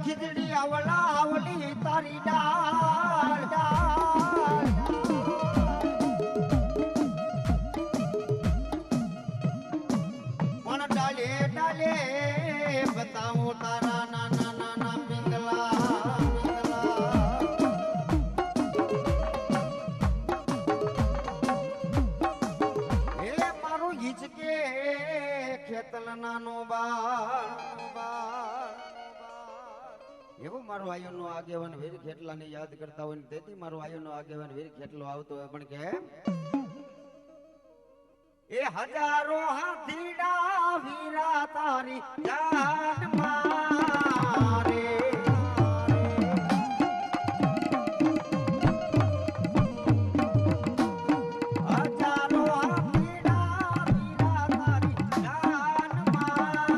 ખીચડી આવલા આવલી તારી ડાળ ડાળ પણ ડાલે ડાલે બતાવો તારા નાના નાના પિંગલા એ મારું હિચકે ખેતલ નાનો બાળ એવું મારો આયોનો આગેવાન વીર ખેટલાને યાદ કરતા હોય ને તેથી મારો આયોનો આગેવાન વીર ખેટલો આવતો હોય પણ કે એ હજારો હાથીડા વીરા તારી જાન મારે હજારો હાથીડા વીરા તારી જાન મારે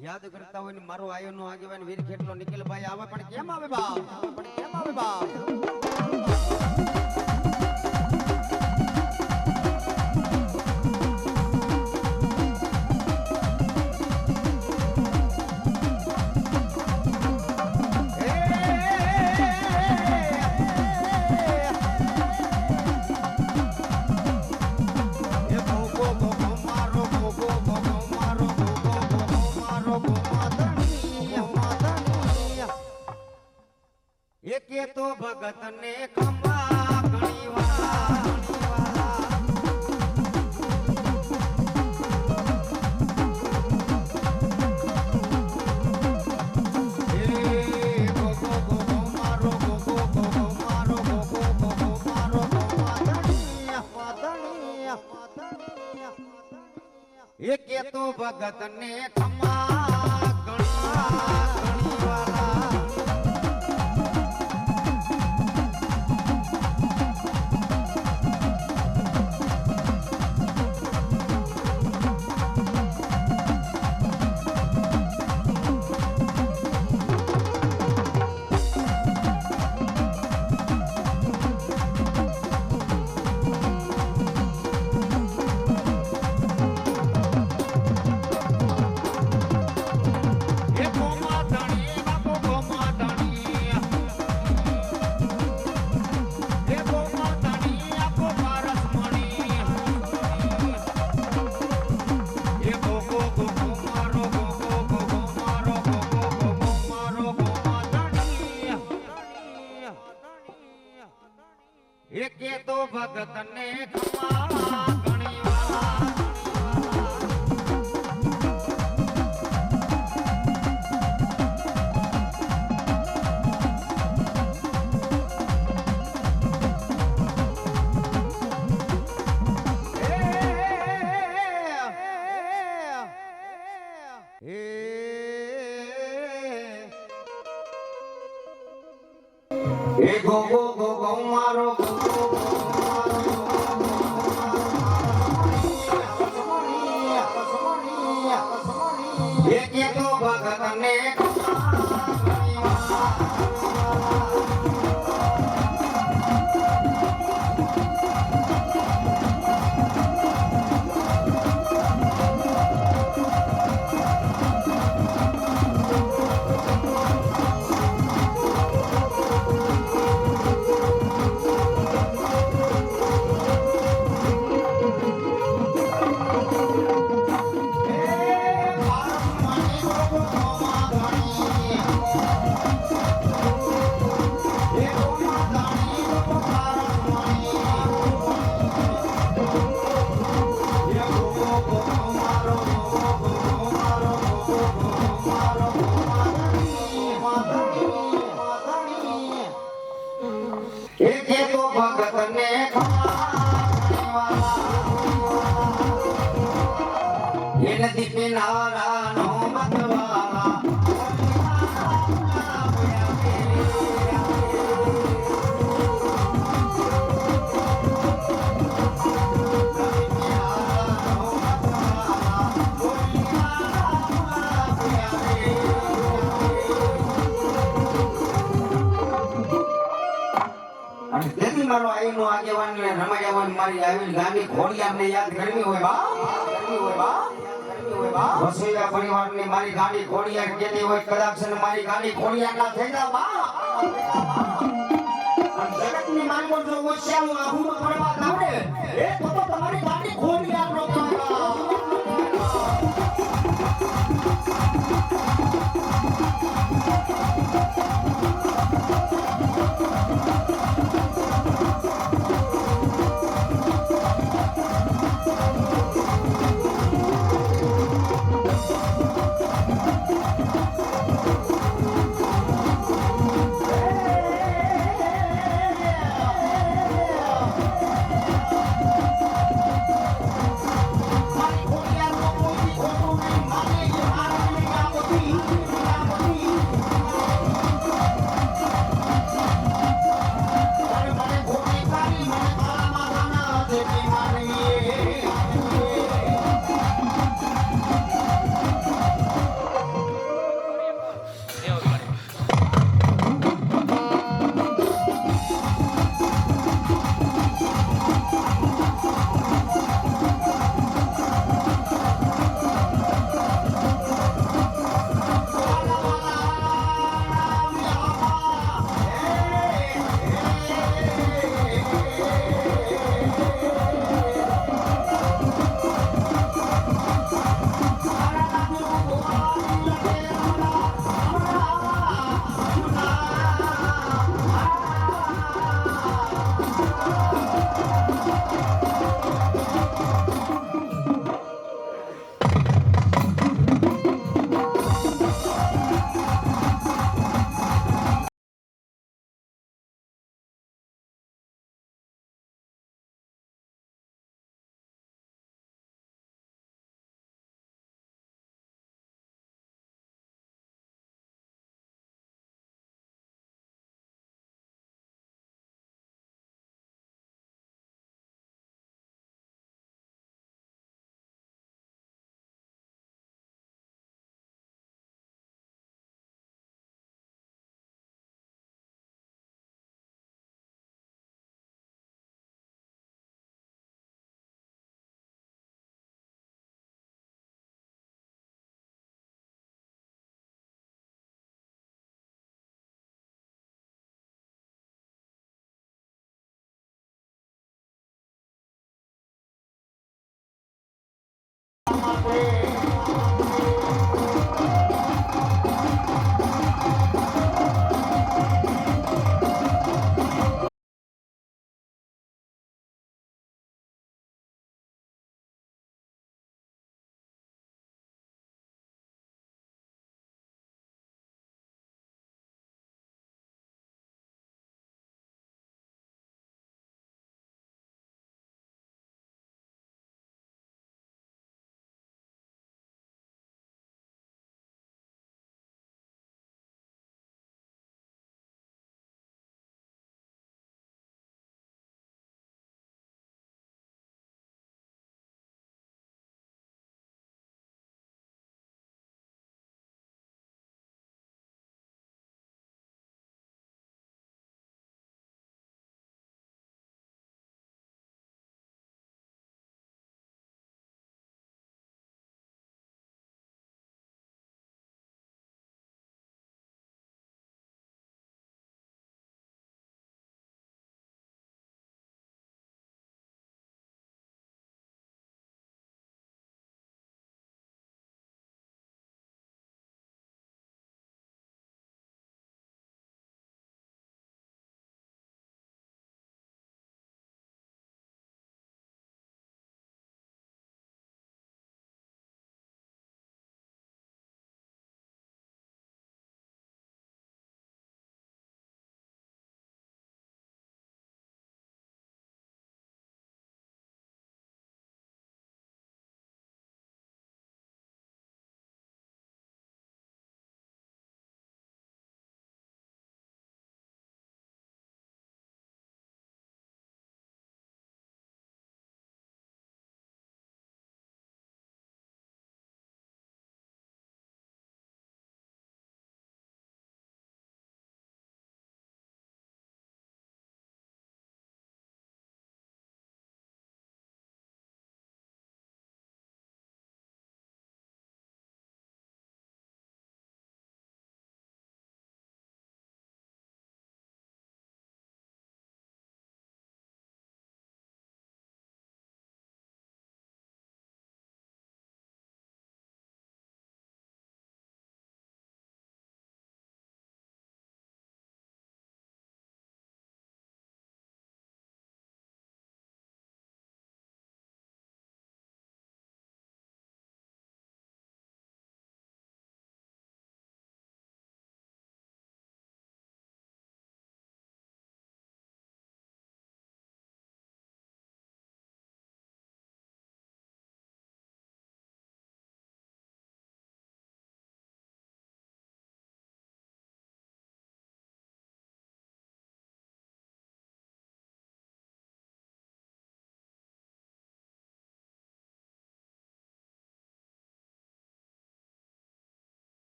યાદ કરતા હોય ને મારો આયોનો આગેવાન વીર ખેટલો નિખિલભાઈ આવે પણ કેમ આવે બાપ પણ કેમ આવે બાપ એકે તો ભગત ને ખંભા ઘણી વાર એકે તો ભગત ને ખંભા ઘણી વાલા એકે તો ભગત ને ખંભા ઘણી વાર એ ગો ગો ગો ગો મારો એકે તો ભગત ને ને ખમા એ નદી કિનારા નો મતવાલા અને તેથી મારો આઈનો આગેવાન ને રમાડ્યાવાન મારી આવેલ ગાંધી ઘોડિયાને યાદ કરવી હોય બા વસુયા પરિવારને મારી ગાંધી ઘોડિયાર કેતી હોય કદાચ ને મારી ગાંધી ઘોડિયાર ના થઈ જા બા પણ જગતની માનવો જો ઓછાનું આહુમાં પડવા આવડે એ તો તમારી ગાંધી ઘોડિયાર નો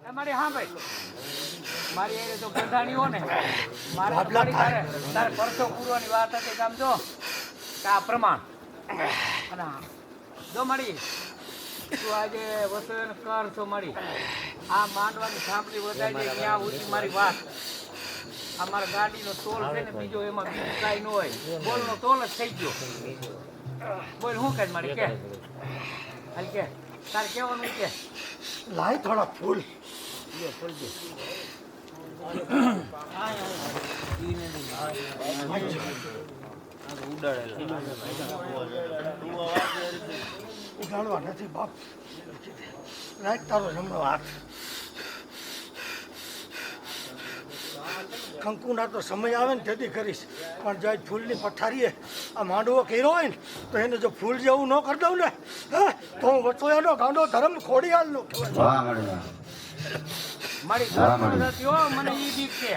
તમારી હા ભાઈ મારી એ તો બંધાણીઓ ને મારે તારે પરસો પૂરવાની વાત હતી કામ જો કે આ પ્રમાણ અને જો મળી તું આજે વસન કર છો મળી આ માંડવાની સાંભળી વધારી દે ત્યાં ઉઠી મારી વાત અમારા ગાડીનો ટોલ છે ને બીજો એમાં બીજું કાંઈ ન હોય બોલનો ટોલ જ થઈ ગયો બોલ શું કહે મારી કે હાલ કે તારે કહેવાનું કે લાય થોડા ફૂલ ફૂલ દે ઉડાડવા નથી બાપ રાખ તારો જમણો હાથ કંકુના તો સમય આવે ને તેથી કરીશ પણ જો ફૂલની પથારીએ આ માંડવો કર્યો હોય ને તો એને જો ફૂલ જેવું ન કરી દઉં ને તો હું વચોયાનો ગાંડો ધર્મ ખોડિયાલનો કહેવાય. મારી ઘર નથી હો મને ઈ બીક છે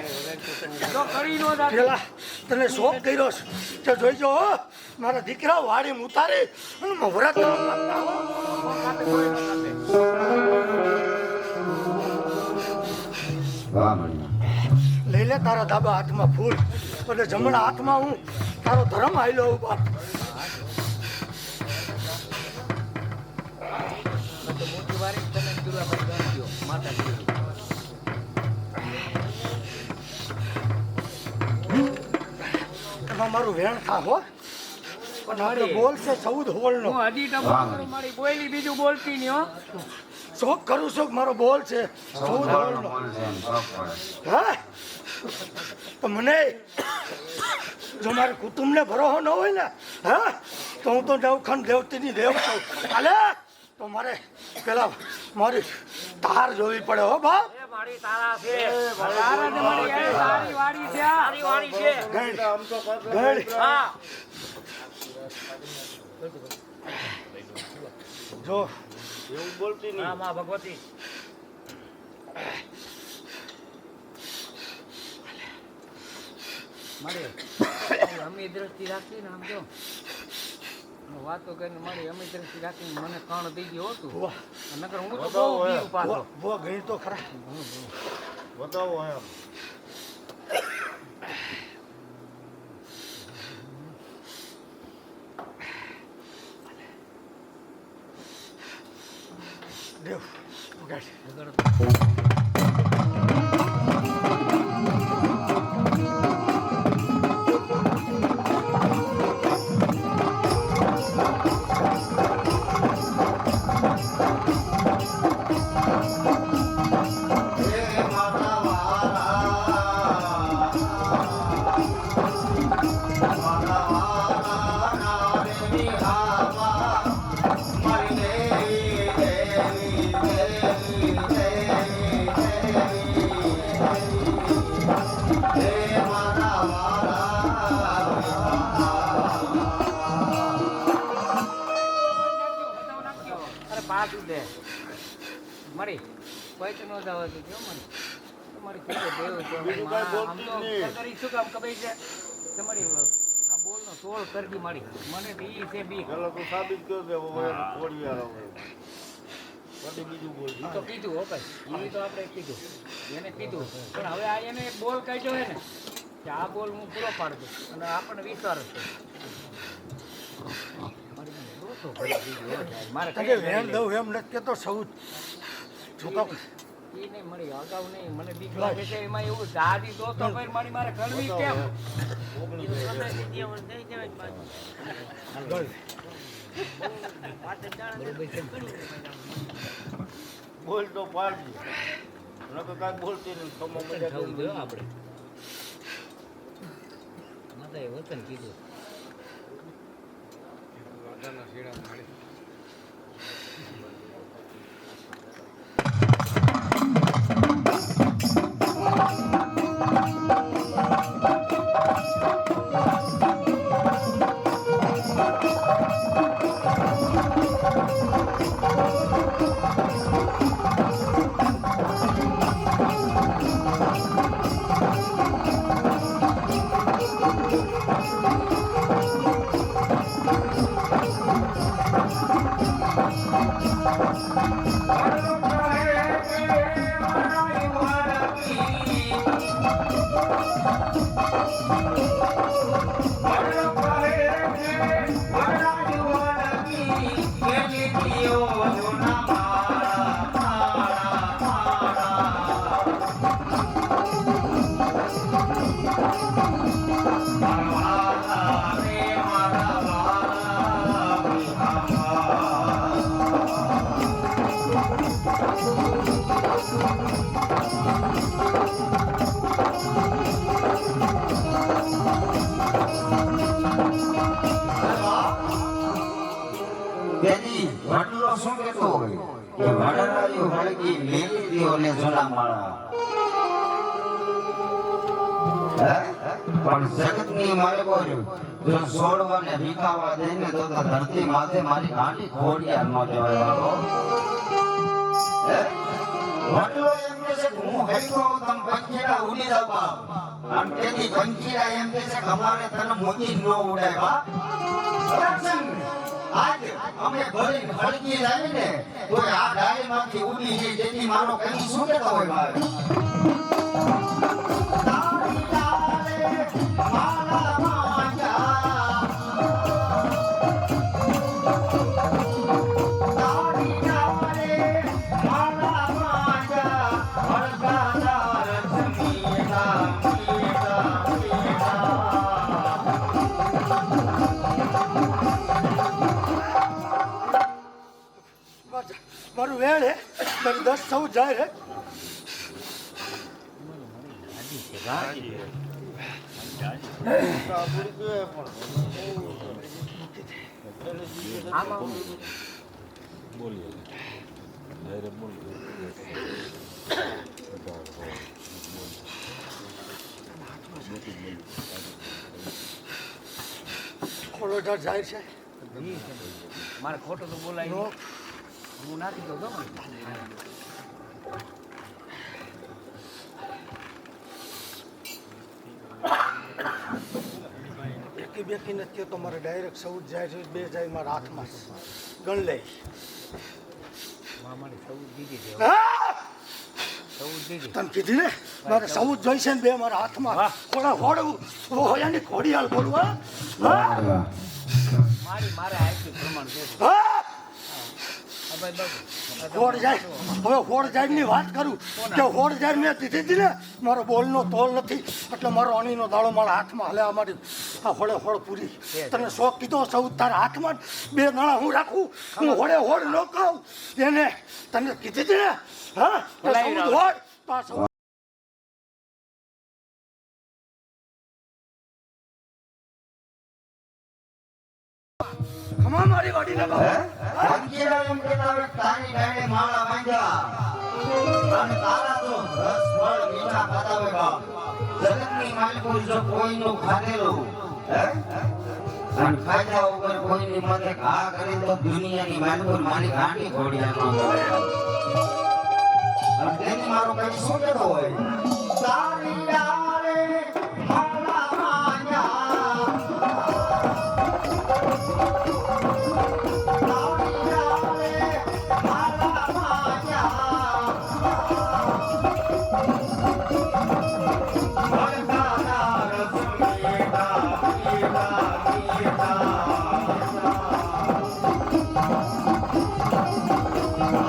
જો કરી નો જાતી પેલા તને શોખ કર્યો છે તો જોઈજો હો મારા દીકરા વાડી ઉતારી અને વ્રત કાપે કોઈ ન કાપે લઈ લે તારા ધાબા હાથમાં ફૂલ એટલે જમણા હાથમાં હું તારો ધર્મ આયલો હું બાપ. તો મોટી વારી તને દુરા પર ગયો માતા કીધું એમાં મારું વેણ થા હો પણ આપણે બોલ છે 14 હોળનો હું હજી ટપો મારી બોયલી બીજું બોલતી નહીં હો શોખ કરું છું કે મારો બોલ છે 14 હોળનો હા તો મને જો મારે કુટુંબને ભરોસો ન હોય ને હા તો હું તો નવખંડ દેવતીની દેવ છું હાલે તો મારે પેલા મારી તાર જોવી પડે હો બાપ. એ મારી તારા છે તારા ને મારી એ તારી વાડી છે તારી વાડી છે ગણ હા જો એવું બોલતી નહીં. હા માં ભગવતી મારે અમે દ્રષ્ટિ રાખી ને આમ જો વાતો કરીને મારી અમે દ્રષ્ટિ રાખીને મને કણ દઈ ગયો હતું વાહ નકર હું તો બહુ બીવ પાછો વો ગઈ તો ખરા બતાવો એમ. દેવ ઉગાડ અરે પાછું દે મળી કોઈ તો ન જવા દીધો મળી તમારી કેટલો દેવ છે બીજું કાંઈ બોલતું આમ તો નહીં. કરી શું કામ ખબર છે તમારી આ બોલનો તોલ કરજી મળી મને બી છે બી પેલો તું સાબિત કર્યો કે હવે ખોડિયાર હવે. પછી બીજું બોલ. ઈ તો કીધું હો ભાઈ ઈ તો આપણે કીધું એને કીધું પણ હવે આ એને એક બોલ કાઢ્યો હે ને કે આ બોલ હું પૂરો પાડું અને આપણને વિશ્વાસ છે મારે તને વેણ દઉં એમ નથી કેતો સૌ છોકરા ઈ નહીં મળી અગાઉ નહીં મને બીક લાગે છે એમાં એવું દાદી તો ભાઈ મારી મારે કરવી કેમ બોલ તો પાડજી. નકર કાંઈ બોલતી નહીં. ખમો મજા થવું કરી. જોઈએ આપણે માતાએ વતન કીધું તેથી વડલો શું કહેતો હોય કે વડરાયું વળગી મેલી દીઓ ને જૂના માળા. પણ જગતની માલિકો જો છોડવાને વિકાવા દે ને તો ધરતી માથે મારી ગાંડી ખોડિયાર ન કહેવાય બાબો. વડલો એમ કહે છે કે હું હૈકો તમ પંખીડા ઉડી જાવ બાપ. આમ તેથી પંખીડા એમ કહે છે કે અમારે તને મોતી ન ઉડાય બાપ. આજ અમે ભરી હળગી જાય ને તો આ ડાળીમાંથી ઉડી જાય જેથી મારો કઈ શું કહેતો હોય બાપ. તારી ડાળે માલા માંજા, તારી ડાળે માલા માંજા, હળગાદાર જમીના મીઠા મીઠા. મારું વેળ હે મારી 10 14 જાય હે. ખોલો જાય છે મારે ખોટું તો બોલાય નહીં. હું નાખી દઉં તો એકી બેકી નથી તો મારે ડાયરેક્ટ 14 જાય છે 2 જાય મારા હાથમાં ગણ લે. મારે 14 દીધી છે. હા 14 દીધી. તને કીધી ને મારે 14 જોઈશે ને 2 મારા હાથમાં. ખોડા હોડવું હોયાની ખોડિયાલ બોલવા. હા મારે આઈપી પ્રમાણ છે. હા હવે બસ હોડ જાય. હવે હોડ જાય ની વાત કરું કે હોડ જાય મેં દીધી હતી ને મારો બોલનો તોલ નથી એટલે મારો અણીનો દાડો મારા હાથમાં હાલે. અમારી આ હોડે હોડ પૂરી. તને શોખ કીધો 14 તારા હાથમાં 2 દાણા હું રાખું. હું હોડે હોડ ન કહું એને તને કીધી હતી ને. હા 14 હોડ પાછો ખમા મારી વાડીને બાબા. પંખીડા એમ કહેતા હોય તારી ડાળે માળા બાંધ્યા અને તારા તો રસ ફળ મીઠા ખાતા હોય બાપ. જગતની માલિકો જો કોઈનું ખાધેલું અને ખાધા ઉપર કોઈની માથે ઘા કરે તો દુનિયાની માલિકો મારી ગાંડી ઘોડિયાર નો કહેવાય. અને તેની મારો કઈ શું કહેતો હોય તારી ડાળે માળા બાંધ્યા, તારી ડાળે માળા બાંધ્યા, વરસાદા રસ મીઠા મીઠા મીઠા.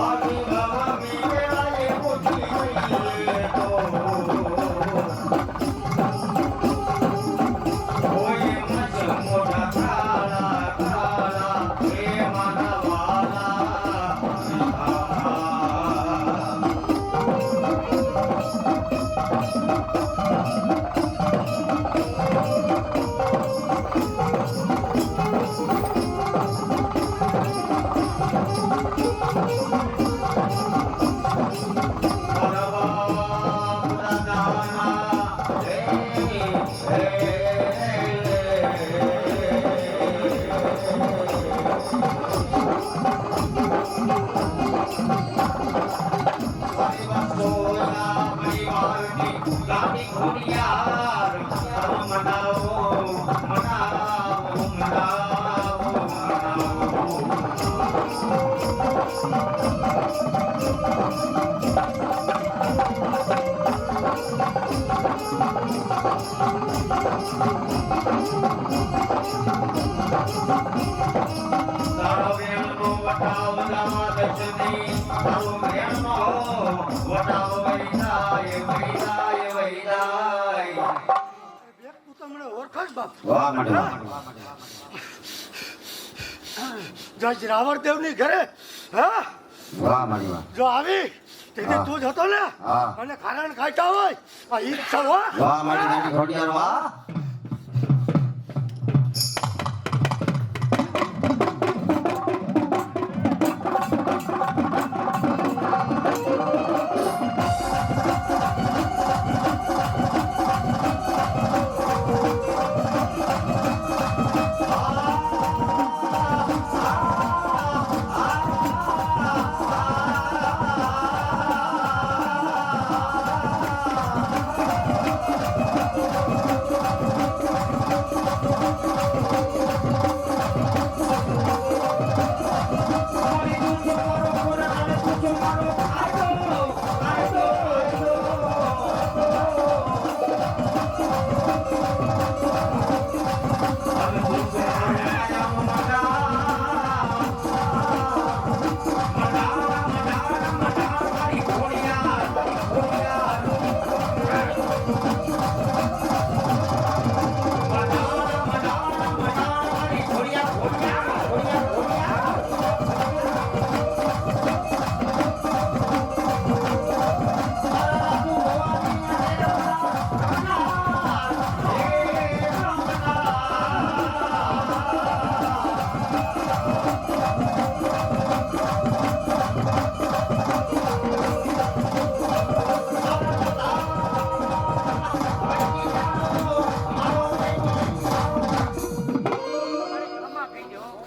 આવી ગવા મીઠાએ પૂછી ગઈ તો કોઈ મચ મોટા કાળા કાળા એ મારા વાલા. તું તમને ઓળખો જ બાપ. વાહ માડી જજ રાવણદેવ ની ઘરે હા વાહ માડી વાહ. જો આવી તેથી તું જ હતો ને હા. અને ખારણ ખાતા હોય આ ઈચ્છા હો. વાહ માડી ગાંડી ઘોડિયાર વાહ.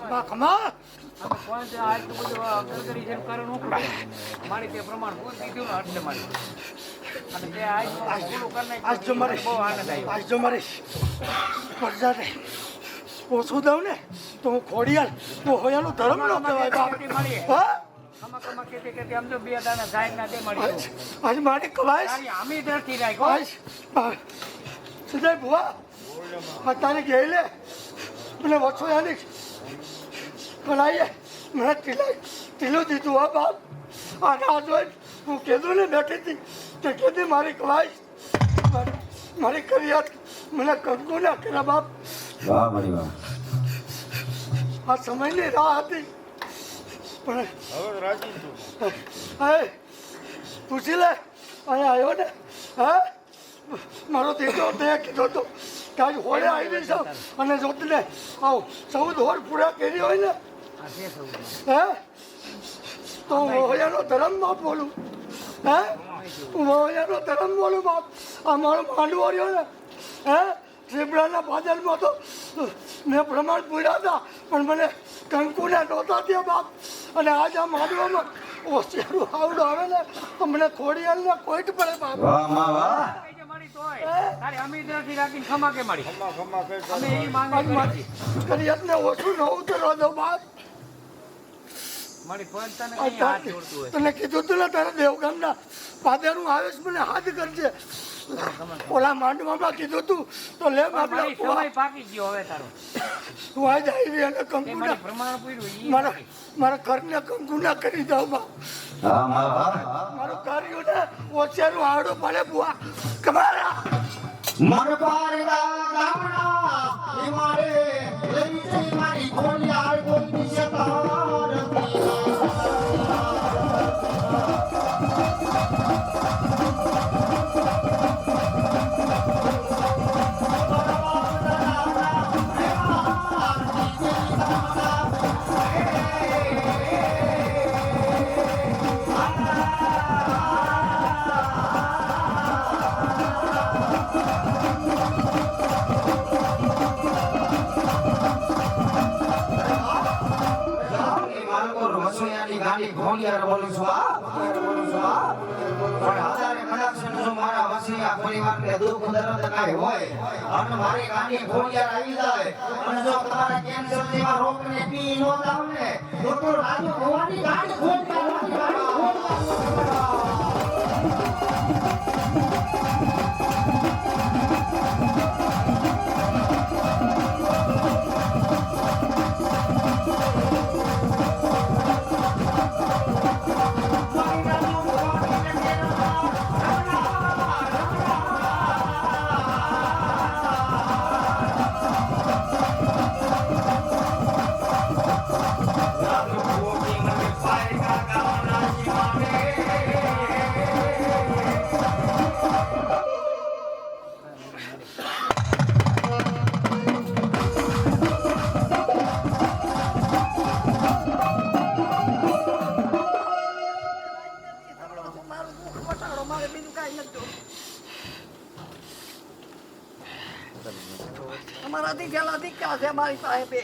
બા ખમા અમે કોણ છે આટલું બધું ગરગરી જેમ કારણ હું મારી તે પ્રમાણ પૂરું દીધું ને એટલે મારી અને તે આજ પૂરું કરી નાખ્યું. આજ જો મારી બહુ આનંદ આવ્યો. આજ જો મારી પ્રજાને ઓછું દઉં ને તો હું ખોડિયાર હું હોયાનો ધર્મ નો કહેવાય બાપ હા ખમા ખમા કહેતી કહેતી આમ તો બે દાણા સાહેબ ના તે મળી આજ આજ મારી કવાય તારી આમી દરથી રાખ્યો. આજ સીધા ભુવા આ તારી ગઈ લે મને વછો યાની કલાઈએ મને ટીલું દીધું હા બાપ આ ના જોઈ હું કીધું ને બેઠી હતી તે કીધી મારી કવાય મારી કરિયાત મને કંકુ ના કર્યા બાપ વાહ મારી વાહ. આ સમયની રાહ હતી પણ હવે રાજી છું હે પૂછી લે અહીંયા આવ્યો ને હા મારો દીકરો તે કીધો તો કે આજ હોળે આવી જાવ અને જોત ને આવ 14 હોર પૂરા કરી હોય ને આ છે સૌ હે તો હું હોયાનો ધર્મ બાપ બોલું હે હું હોયાનો ધર્મ બોલું બાપ આ મારો માંડવો રહ્યો ને હે ઝીબ્રાના બાદલમાં તો મેં પ્રમાણ પૂર્યા હતા પણ મને કંકુના નહોતા થયા બાપ અને આજ આ માંડવામાં ઓછેરું આવડો આવે ને તો મને ખોડિયાલને કોઈ જ પડે બાપ વાહ માં વાહ. કઈ જે મળી તોય તારી અમી દરથી રાખીને ખમા કે મળી ખમા ખમા કરતા અમે એ માંગે આજ મારી કરિયતને ઓછું ન ઉતરવા દો બાપ મારી ફોન તને આજ કઈ હાથ જોડતું હોય તને કીધું તું ને તારા દેવગામના પાદરનું આવેશ મને હાથ કરજે ઓલા માંડવામાં કીધું તું તો લે મારી બાપડા સમય પાકી ગયો હવે તારો તું આજ આવી અને તે કંકુના મારી પ્રમાણ પૂર્યું ઈ મારા નથી. મારા ઘરને કંકુના કરી દઉં બા હા માં વાહ. મારું કર્યું ને ઓછેરું આવડો પડે બુઆ કમારા મન પારડા ગામડા એ મારે લેવી છે મારી ખોડિયાર કોઈ દિશા નથી. રસોઈયાની ગાડી ઘોડિયાર બોલું છું આ બોલું છું આ પણ હજારે કદાચ જો મારા વસિયા પરિવારને દુઃખ દર્દ કાંઈ હોય અને મારી ગાડી ઘોડિયાર આવી જાય અને જો તમારા કેન્સર જેવા રોગને પી નો જાવ ને તો રાજુ ભવાની ગાડી ઘોડિયાર અમારાથી પેલા દીકરા છે મારી પાસે બે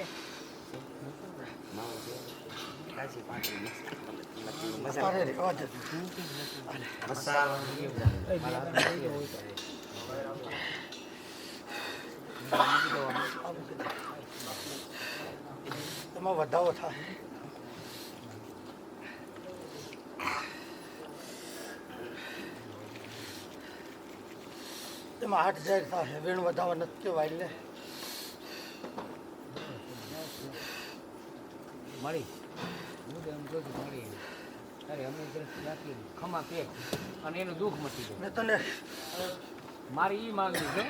અરે રેવા દે એમાં વધારો થાય એમાં 8000 થાય વેણ વધારો નથી કહેવાય લે મળી હું તો એમ કહું છું મળી તારે અમે દ્રષ્ટિ રાખી ખમા કે અને એનું દુઃખ મટી જાય. મેં તને મારી એ માંગણી છે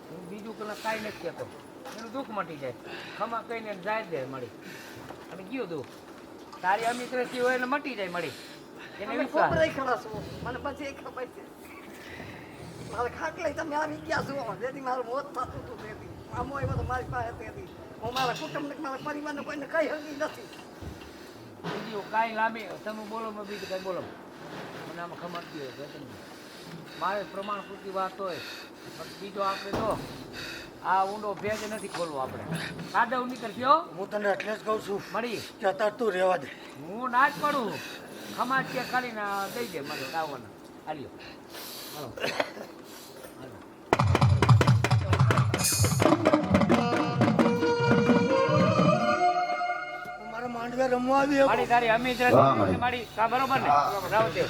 હું બીજું કલાક કાંઈ નથી કહેતો એનું દુઃખ મટી જાય ખમા કહીને જાય દે મળી અને ગયું દુઃખ તારી અમી દ્રષ્ટિ હોય એટલે મટી જાય મળી એને મને વિશ્વાસ ખબર ખરા છું મને પછી એક ખબર છે મારે ખાટલે તમે આવી ગયા છો જેથી મારું મોત થતું હતું તેથી આમો આવ્યો તો મારી પાસે તેથી હું મારા કુટુંબને મારા પરિવારને કોઈને કહી શકી નથી બીજું કાંઈ લાંબી તમે બોલો મેં બીજું કાંઈ બોલો મને આમાં ખમતી હોય તમને મારે પ્રમાણ પૂરતી વાત હોય પણ બીજો આપણે તો આ ઊંડો ભેજ નથી ખોલવો આપણે કાદવ નીકળ્યો હું તને એટલે જ કહું છું મળી કે અત્યારે તું રહેવા દે. હું ના જ પડું ખમાજ કે કાઢીને દઈ દે મને કાવવાનો હાલ્યો હાલો હું મારા માંડવે રમવા આવી શકું. મારી તારી અમી વાહ, મળી. મારી કા બરોબર ને રાવ દે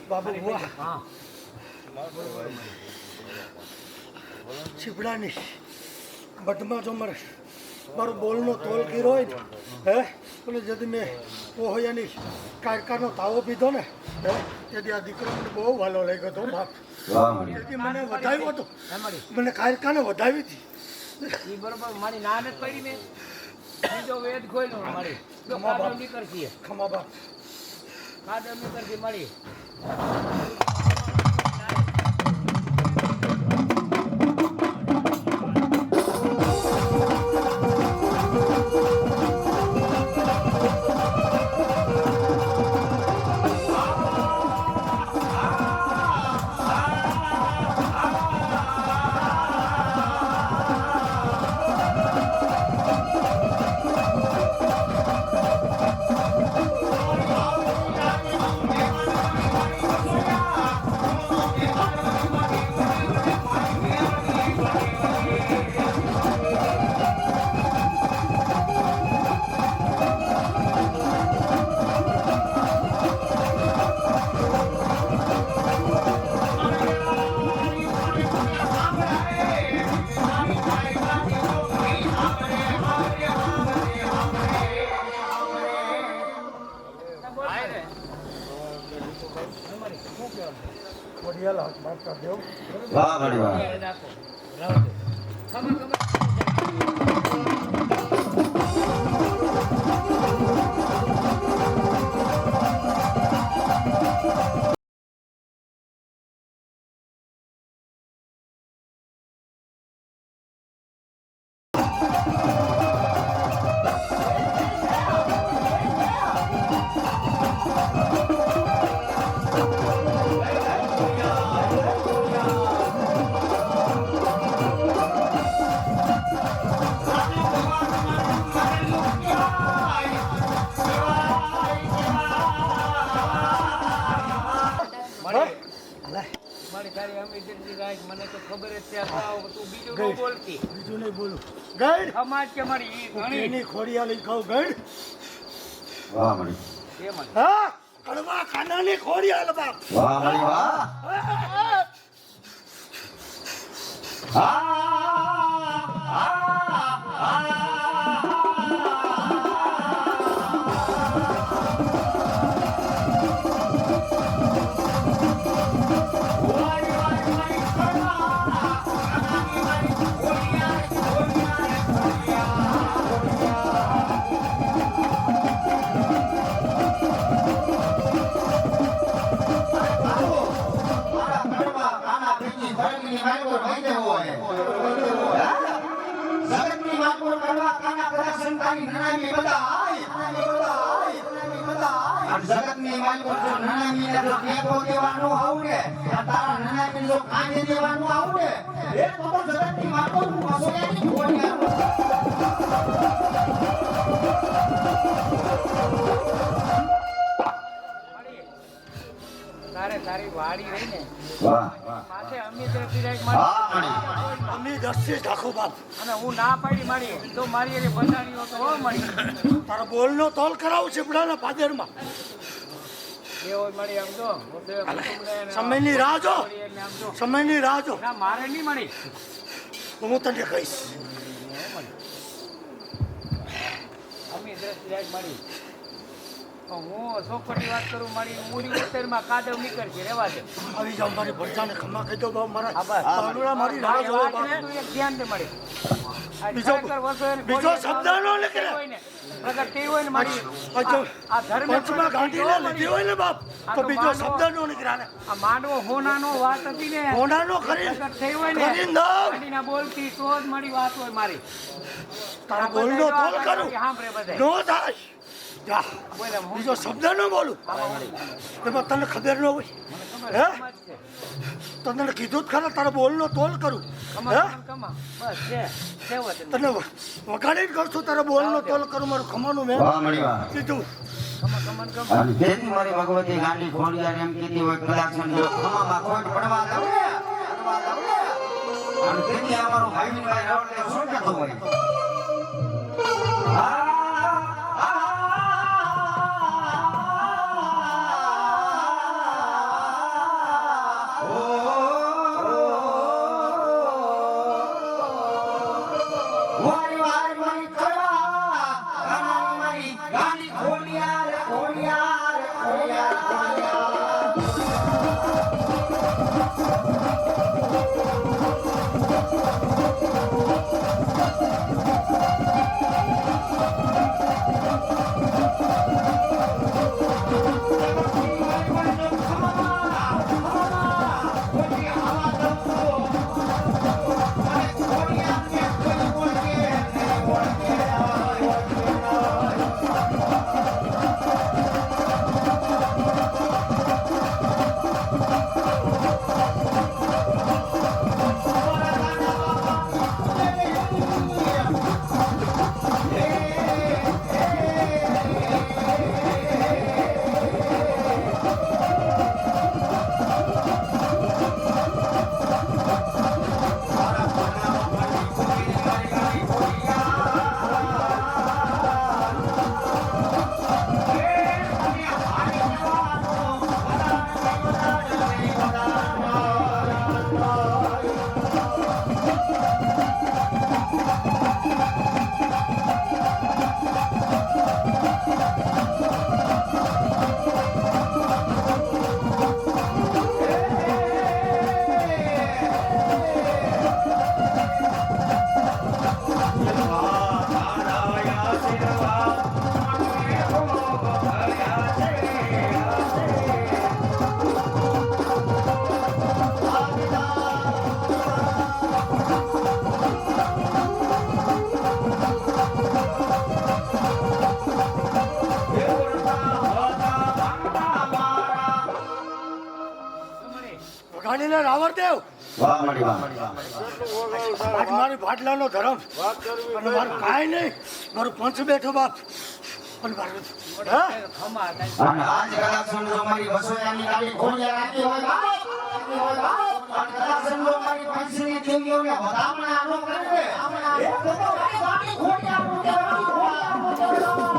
બાબુ વાહ હા છીપડાની બટમાં જો મારો બોલનો તોલ કર્યો હોય ને હે એટલે જદી મેં પોહોયાની કારકાનો તાવો પીધો ને હે તેથી આ દીકરો મને બહુ વાલો લાગ્યો હતો બાપ. વાહ મળી તેથી મને વધાવ્યો હતો, હે મળી મને કારકાને વધાવી હતી. ઈ બરોબર મારી ના નથી પડી મેં બીજો વેદ ખોલ્યો મારી જો ખમા કાદવ બાપ. નીકળશે ખમા બાપ. કાદવ નીકળશે મળી વડિયાલ હાથ મારતા દેવ. વાહ મળી વાહ રાખો રાવ દે ખમા ખમા મારી તારી અમી જેટલી રાખ મને તો ખબર જ છે આ તું બીજું ન બોલતી બીજું નહીં બોલું. ગઈડ ખમાજ કે મારી ઈ ઘણી એની ખોડિયાલી ખાવ ગઈડ. વાહ મળી એ મને હા કડવા ખાનાની ખોડિયાલ બાપ. વાહ મળી વાહ જગતની માતોર કરવા કાના કરા સંતાની નનામી બધાય જગતની માતોર જો નનામી ને જો કેકો દેવાનું આવડે તારા નનામી જો કાને દેવાનું આવડે એ તો જગતની માતોર હું અસોયાની ખોડિયા તારે તારી વાડી રહી ને વાહ માથે અમી તરફથી રાખ હા મારી મણી અમે 10 થી ઢાકો બાપ અને હું ના પાડી મારી તો મારી એને બંધાણી તો હો મળી તારા બોલનો તોલ કરાવું ચીપડાના પાદરમાં એ હોય મળી આમ તો સમયની રાહ જો આમ તો સમયની રાહ જો ના મારે નહીં મળી હું તને કહીશ અમી તરફથી રાખ મારી હું ચોખવટની વાત કરું મારી મૂડી ઉત્તરમાં કાદવ નીકળશે રેવા દે આવી જાવ મારી ભરજાને ખમા કહી દો બાપ મારા હા, બસ. પાલુડા મારી રાહ જોવે બાપ. તું એક ધ્યાન દે મળી આ બીજો- ખરેખર વસ્તુ એને બીજો કોઈ શબ્દ ન નીકળે. હોય ને, પ્રગટ થઈ હોય ને મારી આ જો આ ધર્મ પંચમાં ગાંઠીને લીધી હોય ને બાપ આ તો તો બીજો માંડવો- શબ્દ નો નીકળ્યા ને આ માંડવો હોનાનો વાત હતી ને હોનાનો ખરી પ્રગટ થઈ હોય ને ખરી નામ. ગાડીના બોલતી તો જ મારી વાત હોય મારી તારા બોલનો તોલ કરું સાંભળે બધા નો થાય જા બોલે હું બીજો શબ્દ ન બોલું એમાં તને ખબર ન હોય ખબર હે? સમજ છે. તને કીધું જ ખરા તારા બોલનો તોલ કરું કમા હે કમા બસ છે વતન. તને વગાડી જ કરું છું તારા બોલનો તોલ કરું મારું ખમાનું મેં વાહ મણી વાહ કીધું કમા કમા અને તેથી મારી ભગવતી ગાંડી ખોડિયાર એમ કીધી હોય કદાચ જો ખમામાં ખોટ પડવા દઉં ને, પડવા દઉં ને. અને તેથી અમારું ભાઈબંધભાઈ રાવળદેવ શું કહેતો હોય વારી વારી મારી કરવા ગાનાની મારી ગાંડી ખોડિયાર ખોડિયાર ખોડિયાર ખોડિયાર વગાડીને રાવણદેવ વાહ મણી વાહ આજ મારી ભાટલાનો ધર્મ વાત કરવી અને મારું કાંઈ નહીં મારું પંચ બેઠો બાપ અને મારું હે ખમા હતા. અને આજ કદાચ સમજો મારી વસોયાની ગાડી ખોડિયાર આપી હોય બાપ, આપી હોય બાપ. અને કદાચ સમજો મારી પંચની દેવીઓને વધામણા આનો કરે એ તો મારી ગાડી ખોડિયારનું કહેવાય.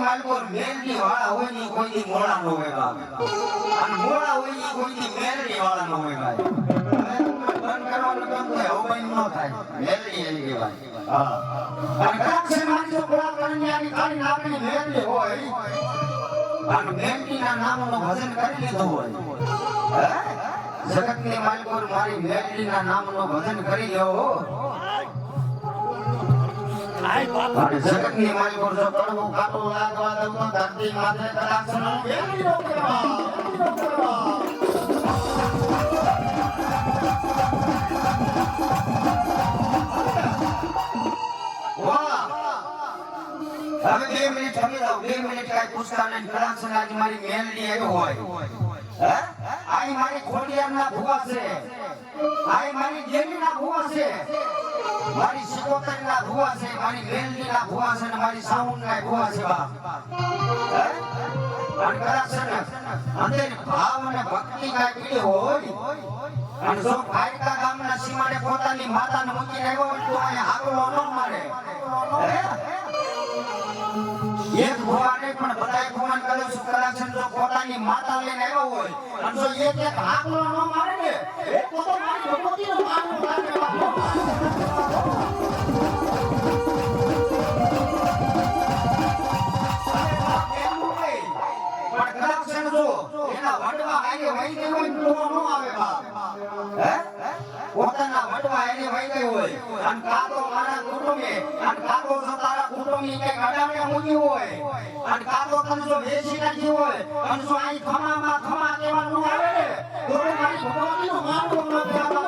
માલકોર મેલડી વાળા હોય ની કોઈ દી મોળા નો હોય બાપ અને મોળા હોય ની કોઈ દી મેલડી વાળા નો હોય ભાઈ બંધ કરવાનું કામ તો હવે ન થાય મેલડી એની કહેવાય હા અને કક્ષે મારી જો કોળા કરણી આની કાળી નામની મેલડી હોય અને મેલડીના નામનો ભજન કરી લીધું હોય જગતની માલકોર મારી મેલડીના નામનો ભજન કરી લેવો આય બાપ અને જગતની માલકોર જો કડવું કાટું લાગવા દઉં તો ધરતી માથે કલાક્ષનો મેલડીનો કહેવા હવે 2 મિનિટ થમી જાવ 2 મિનિટ કાઈ પૂછતા નહીં કલાક્ષણ આજ મારી મેલડી આવ્યો હોય હે આઈ મારી ખોડિયારના ભુવા છે આઈ મારી દેવીના ભુવા છે મારી સિકોતરના ભુવા છે મારી મેલડીના ભુવા છે અને મારી સાઉન્ડના ભુવા છે બાપ અને કલાક્ષણ અંદર ભાવ અને ભક્તિ કાઈ પીડી હોય અને જો કાયકા ગામના સીમાડે પોતાની માતાને મૂકીને આવ્યો હોય તો અહીંયા આગળ ન મારે એક ભુવાને પણ બધાય ભુવાન કરે છે કલાક્ષણ જો પોતાની માતા લઈને આવ્યો હોય અને જો એક આગળ ન મારે ને એ તો મારી ભગવતીનો માનો લાગે બાપો પોતાના વડવા એને વહી ગઈ હોય અને કાતો મારા કુટુંબે અને કાતો તારા કુટુંબની કે ગડાને મૂકી હોય અને કાતો તને જો વેચી નાખી હોય અને જો અહીં ખમામાં ખમા કહેવાનું આવે ને તો મારી ભગવતીનો માનો ન કહેવાતો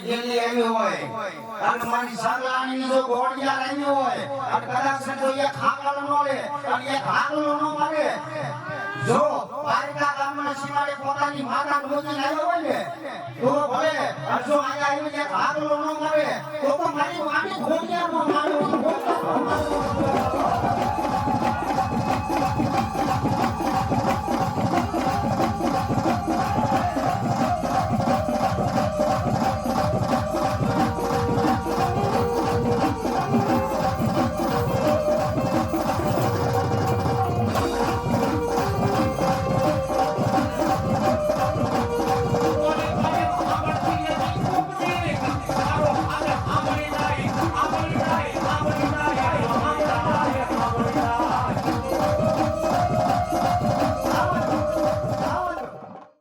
દિલ્હી આવી હોય અને મારી સાગલાની જો ગોળિયા આવી હોય અને કલાક્ષણ જો એક હાકલ નો લે અને એક હાકલો નો મારે જો પારકા ગામના સીમાડે પોતાની માતાને મૂકીને આવ્યો હોય ને તો ભલે અને જો અહીંયા આવીને એક હાકલો નો મારે તો મારી વાણી ગોળિયા નો મારે